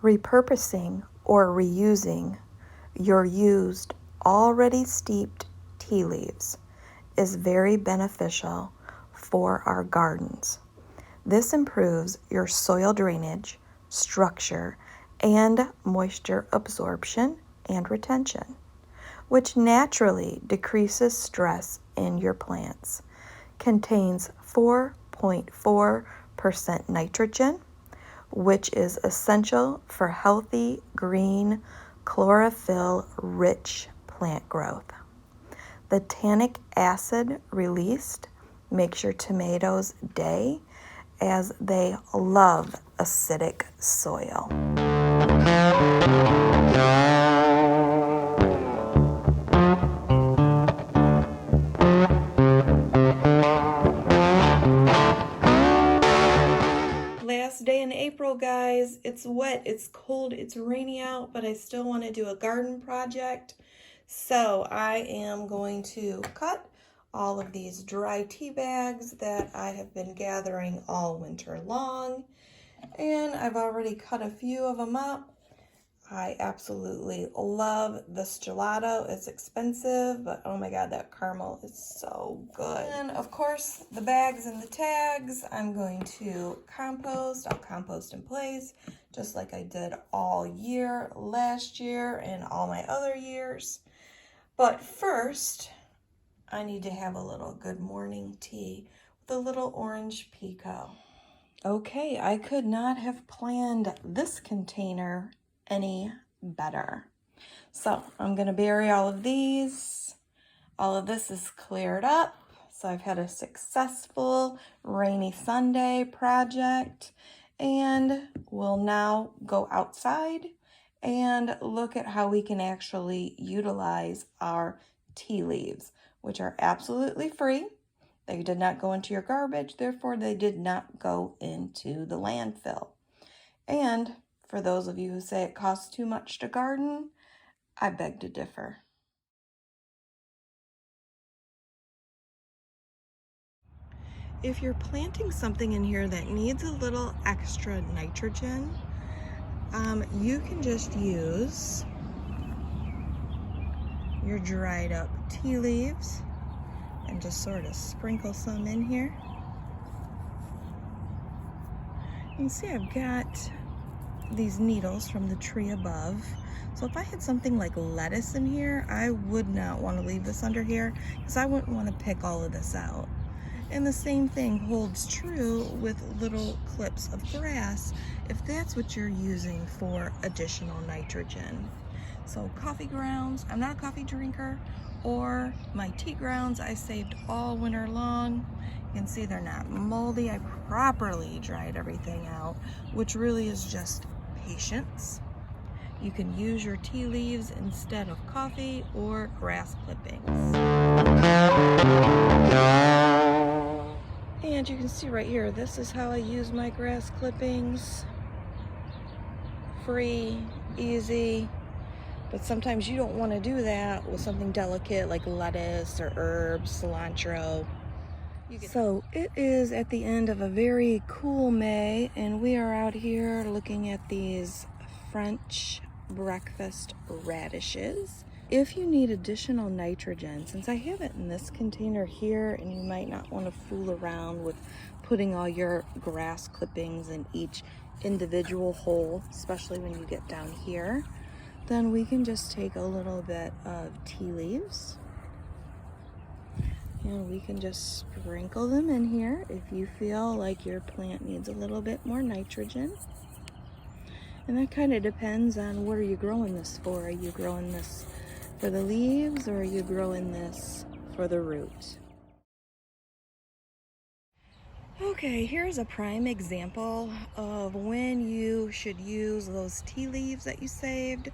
Repurposing or reusing your used, already steeped tea leaves is very beneficial for our gardens. This improves your soil drainage, structure, and moisture absorption and retention, which naturally decreases stress in your plants. Contains 4.4% nitrogen, which is essential for healthy green chlorophyll-rich plant growth. The tannic acid released makes your tomatoes day, as they love acidic soil. Last day in April, guys. It's wet, it's cold, it's rainy out, but I still want to do a garden project. So I am going to cut all of these dry tea bags that I have been gathering all winter long. And I've already cut a few of them up. I absolutely love this gelato. It's expensive, but oh my God, that caramel is so good. And of course, the bags and the tags, I'm going to compost. I'll compost in place, just like I did all year last year and all my other years. But first, I need to have a little good morning tea with a little orange pico. Okay, I could not have planned this container any better. So I'm gonna bury all of these. All of this is cleared up. So I've had a successful rainy Sunday project, and we'll now go outside and look at how we can actually utilize our tea leaves, which are absolutely free. They did not go into your garbage, therefore they did not go into the landfill. And for those of you who say it costs too much to garden, I beg to differ. If you're planting something in here that needs a little extra nitrogen, you can just use your dried up tea leaves and just sort of sprinkle some in here. You can see I've got these needles from the tree above. So if I had something like lettuce in here, I would not want to leave this under here because I wouldn't want to pick all of this out. And the same thing holds true with little clips of grass if that's what you're using for additional nitrogen. So coffee grounds, I'm not a coffee drinker, or my tea grounds I saved all winter long. You can see they're not moldy. I properly dried everything out, which really is just patience. You can use your tea leaves instead of coffee or grass clippings. And you can see right here, this is how I use my grass clippings. Free, easy, but sometimes you don't want to do that with something delicate like lettuce or herbs, cilantro. So it is at the end of a very cool May, and we are out here looking at these French breakfast radishes. If you need additional nitrogen, since I have it in this container here, and you might not want to fool around with putting all your grass clippings in each individual hole, especially when you get down here, then we can just take a little bit of tea leaves and we can just sprinkle them in here if you feel like your plant needs a little bit more nitrogen. And that kind of depends on what are you growing this for. Are you growing this for the leaves, or are you growing this for the root? Okay, here's a prime example of when you should use those tea leaves that you saved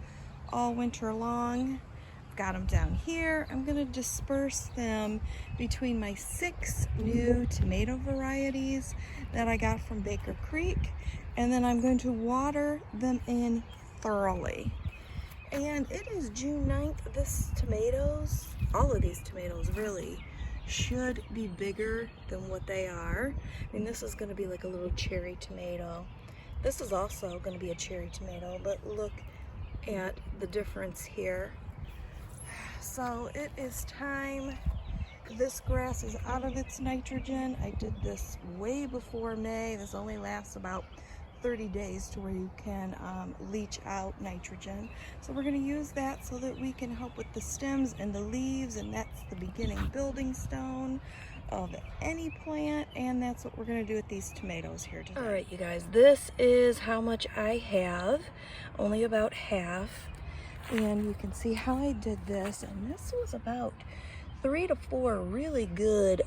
all winter long. I've got them down here. I'm going to disperse them between my 6 new tomato varieties that I got from Baker Creek, and then I'm going to water them in thoroughly. And it is June 9th. This tomatoes, all of these tomatoes really, should be bigger than what they are. I mean, this is going to be like a little cherry tomato. This is also going to be a cherry tomato, but look at the difference here. So it is time. This grass is out of its nitrogen. I did this way before May. This only lasts about 30 days to where you can leach out nitrogen. So we're going to use that so that we can help with the stems and the leaves, and that's the beginning building stone of any plant, and that's what we're going to do with these tomatoes here today. All right, you guys, this is how much I have, only about half, and you can see how I did this, and this was about 3 to 4 really good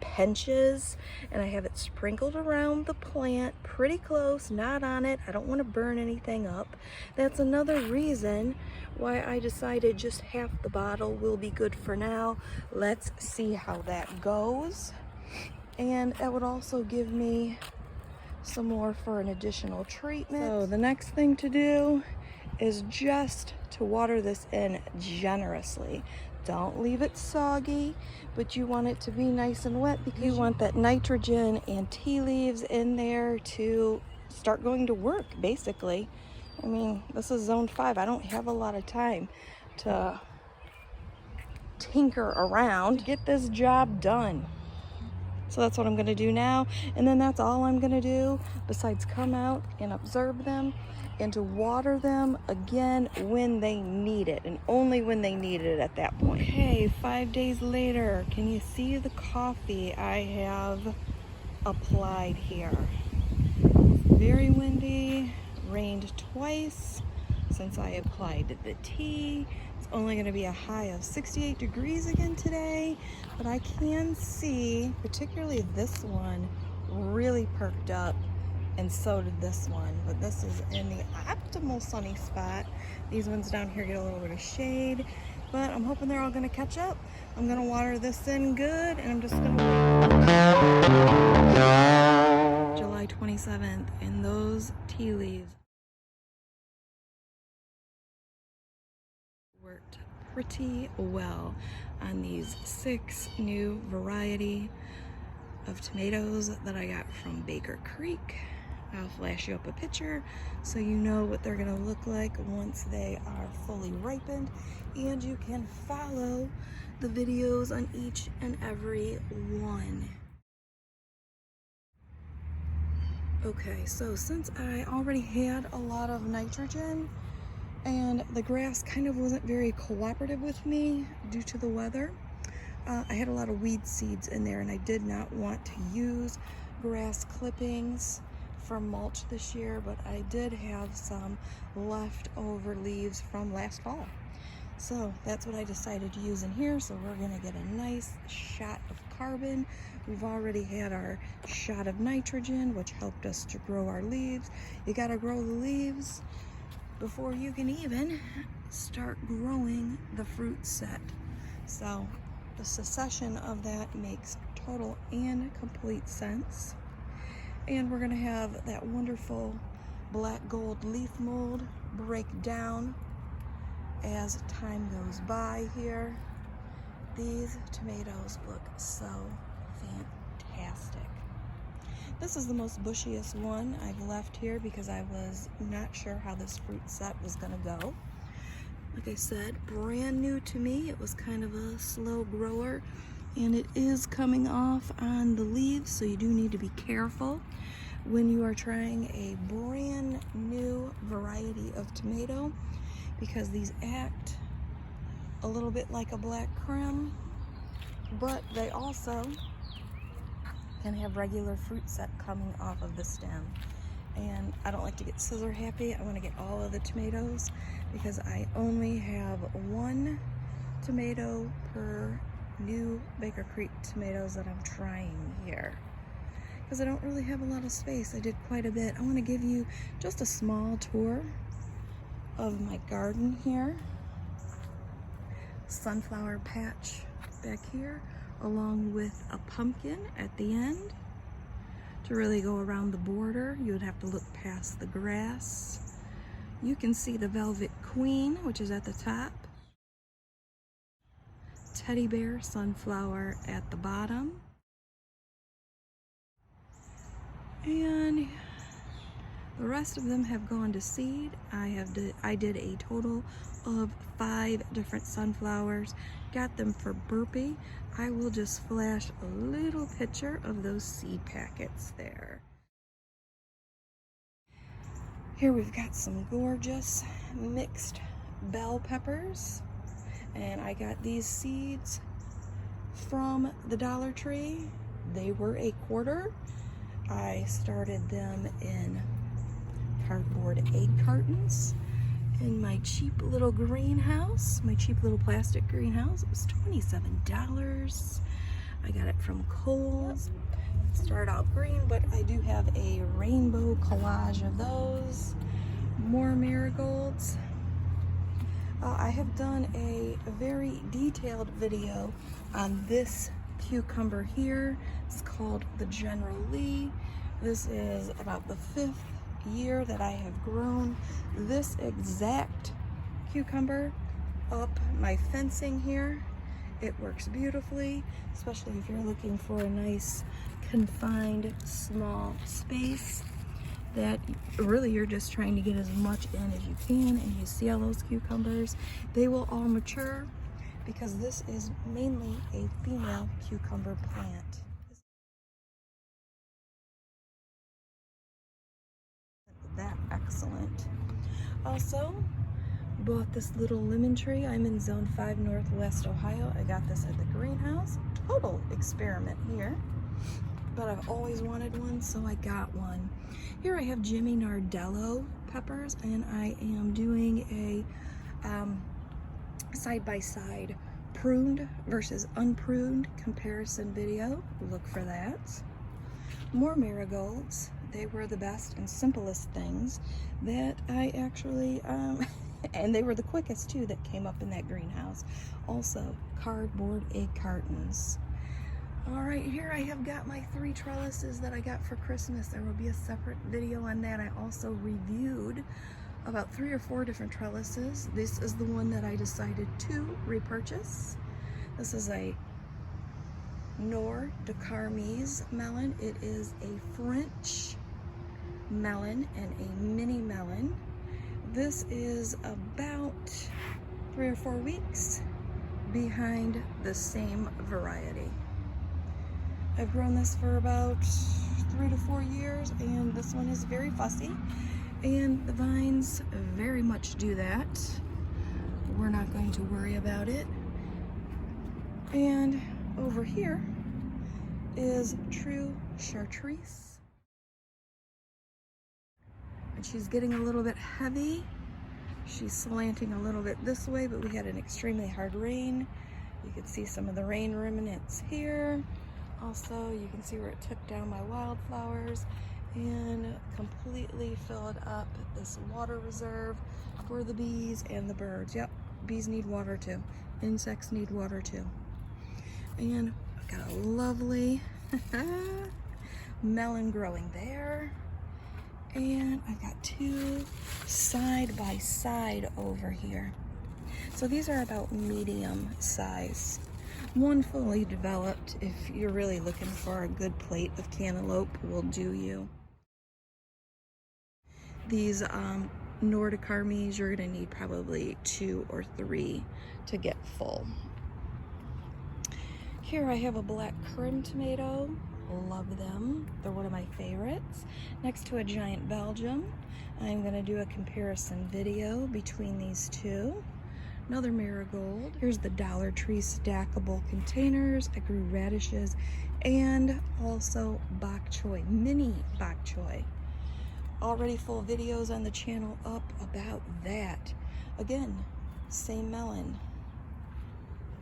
pinches, and I have it sprinkled around the plant pretty close, not on it. I don't want to burn anything up. That's another reason why I decided just half the bottle will be good for now. Let's see how that goes, and that would also give me some more for an additional treatment. So the next thing to do is just to water this in generously. Don't leave it soggy, but you want it to be nice and wet because you want that nitrogen and tea leaves in there to start going to work, basically. I mean, this is zone 5. I don't have a lot of time to tinker around to get this job done. So that's what I'm gonna do now, and then that's all I'm gonna do besides come out and observe them and to water them again when they need it, and only when they need it at that point. Okay, 5 days later, can you see the coffee I have applied here? Very windy, rained twice since I applied the tea. It's only going to be a high of 68 degrees again today, but I can see, particularly this one, really perked up, and so did this one, but this is in the optimal sunny spot. These ones down here get a little bit of shade, but I'm hoping they're all going to catch up. I'm going to water this in good, and I'm just going to wait. July 27th, and those tea leaves worked pretty well on these 6 new variety of tomatoes that I got from Baker Creek. I'll flash you up a picture so you know what they're gonna look like once they are fully ripened, and you can follow the videos on each and every one. Okay, so since I already had a lot of nitrogen and the grass kind of wasn't very cooperative with me due to the weather, I had a lot of weed seeds in there, and I did not want to use grass clippings for mulch this year, but I did have some leftover leaves from last fall. So that's what I decided to use in here. So we're gonna get a nice shot of carbon. We've already had our shot of nitrogen, which helped us to grow our leaves. You gotta grow the leaves before you can even start growing the fruit set. So the succession of that makes total and complete sense. And we're gonna have that wonderful black gold leaf mold break down as time goes by here. These tomatoes look so fantastic. This is the most bushiest one I've left here because I was not sure how this fruit set was gonna go. Like I said, brand new to me. It was kind of a slow grower, and it is coming off on the leaves, so you do need to be careful when you are trying a brand new variety of tomato, because these act a little bit like a black creme, but they also can have regular fruit set coming off of the stem. And I don't like to get scissor happy. I want to get all of the tomatoes because I only have 1 tomato per new Baker Creek tomatoes that I'm trying here, because I don't really have a lot of space. I did quite a bit. I want to give you just a small tour of my garden here. Sunflower patch back here, along with a pumpkin at the end. To really go around the border, you would have to look past the grass. You can see the Velvet Queen, which is at the top. Teddy bear sunflower at the bottom. And The rest of them have gone to seed. I did a total of 5 different sunflowers. Got them for burpee. I will just flash a little picture of those seed packets there. Here we've got some gorgeous mixed bell peppers. And I got these seeds from the Dollar Tree. They were $1/4. I started them in cardboard egg cartons in my cheap little greenhouse, my cheap little plastic greenhouse. It was $27. I got it from Kohl's. It started out green, but I do have a rainbow collage of those. More marigolds. I have done a very detailed video on this cucumber here. It's called the General Lee. This is about the 5th year that I have grown this exact cucumber up my fencing here. It works beautifully, especially if you're looking for a nice confined small space that really you're just trying to get as much in as you can. And you see all those cucumbers, they will all mature because this is mainly a female cucumber plant. That excellent. Also bought this little lemon tree. I'm in zone 5 Northwest Ohio. I got this at the greenhouse. Total experiment here, but I've always wanted one, so I got one. Here I have Jimmy Nardello peppers, and I am doing a side-by-side pruned versus unpruned comparison video. Look for that. More marigolds. They were the best and simplest things that I actually, and they were the quickest too that came up in that greenhouse. Also, cardboard egg cartons. All right, here I have got my 3 trellises that I got for Christmas. There will be a separate video on that. I also reviewed about 3 or 4 different trellises. This is the one that I decided to repurchase. This is a Nor de Carmes melon. It is a French melon and a mini melon. This is about 3 or 4 weeks behind the same variety. I've grown this for about 3 to 4 years, and this one is very fussy, and the vines very much do that. We're not going to worry about it. And over here is True Chartreuse. And she's getting a little bit heavy. She's slanting a little bit this way, but we had an extremely hard rain. You can see some of the rain remnants here. Also, you can see where it took down my wildflowers and completely filled up this water reserve for the bees and the birds. Yep, bees need water too. Insects need water too. And I've got a lovely melon growing there. And I've got 2 side by side over here. So these are about medium size. One fully developed, if you're really looking for a good plate of cantaloupe, will do you. These Nor de Carmes, you're gonna need probably 2 or 3 to get full. Here I have a black currant tomato. Love them. They're one of my favorites. Next to a giant Belgium. I'm gonna do a comparison video between these 2. Another marigold. Here's the Dollar Tree stackable containers. I grew radishes and also bok choy, mini bok choy. Already full videos on the channel up about that. Again, same melon,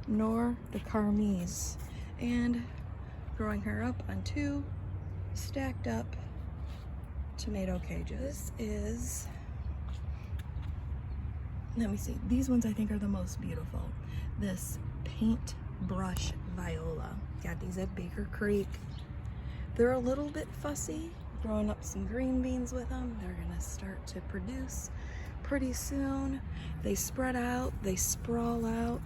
Nor de Carmes, and growing her up on 2 stacked up tomato cages. This is, let me see, these ones I think are the most beautiful. This paintbrush viola. Got these at Baker Creek. They're a little bit fussy. Growing up some green beans with them. They're gonna start to produce pretty soon. They spread out, they sprawl out.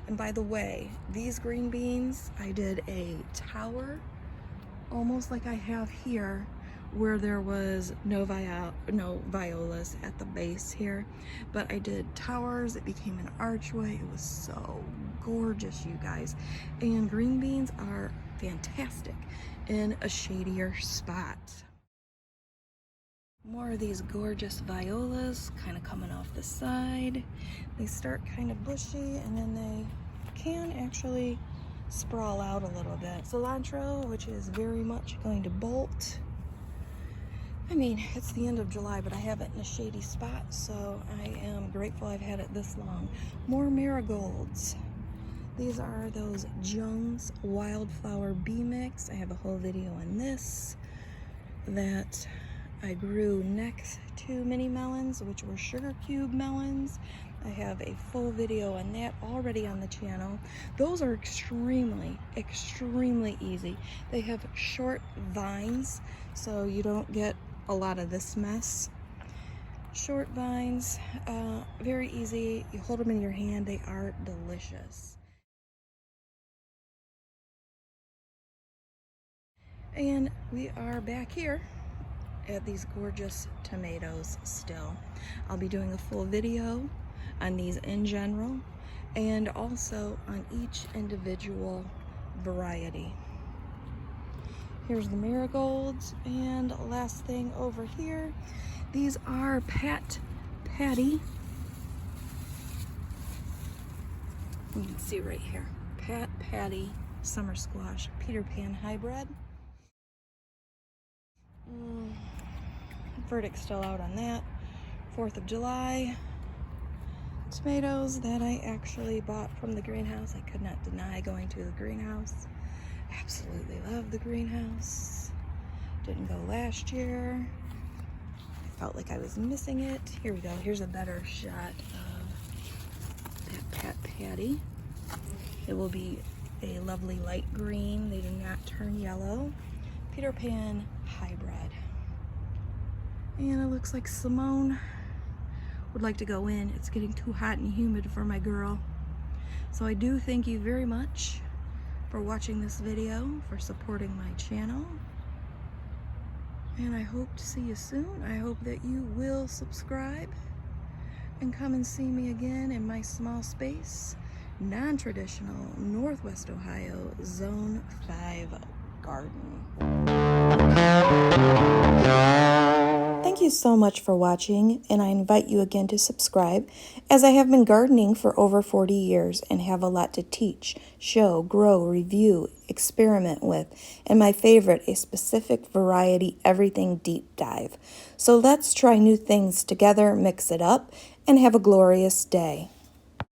And by the way, these green beans, I did a tower, almost like I have here, where there was no violas at the base here, but I did towers. It became an archway. It was so gorgeous, you guys. And green beans are fantastic in a shadier spot. More of these gorgeous violas kind of coming off the side. They start kind of bushy and then they can actually sprawl out a little bit. Cilantro, which is very much going to bolt. I mean, it's the end of July, but I have it in a shady spot, so I am grateful I've had it this long. More marigolds. These are those Jung's Wildflower Bee Mix. I have a whole video on this that I grew next to mini melons, which were sugar cube melons. I have a full video on that already on the channel. Those are extremely, extremely easy. They have short vines, so you don't get a lot of this mess. Short vines, very easy. You hold them in your hand, they are delicious. And we are back here at these gorgeous tomatoes still. I'll be doing a full video on these in general and also on each individual variety. Here's the marigolds, and last thing over here, these are Patty. You can see right here, Patty summer squash, Peter Pan hybrid. Verdict's still out on that. 4th of July. Tomatoes that I actually bought from the greenhouse. I could not deny going to the greenhouse. Absolutely love the greenhouse. Didn't go last year. I felt like I was missing it. Here we go. Here's a better shot of that Patty. It will be a lovely light green. They do not turn yellow. Peter Pan hybrid. And it looks like Simone would like to go in. It's getting too hot and humid for my girl. So I do thank you very much for watching this video, for supporting my channel. And I hope to see you soon. I hope that you will subscribe and come and see me again in my small space, non-traditional Northwest Ohio Zone 5 garden. Thank you so much for watching, and I invite you again to subscribe, as I have been gardening for over 40 years and have a lot to teach, show, grow, review, experiment with, and my favorite, a specific variety everything deep dive. So let's try new things together, mix it up, and have a glorious day.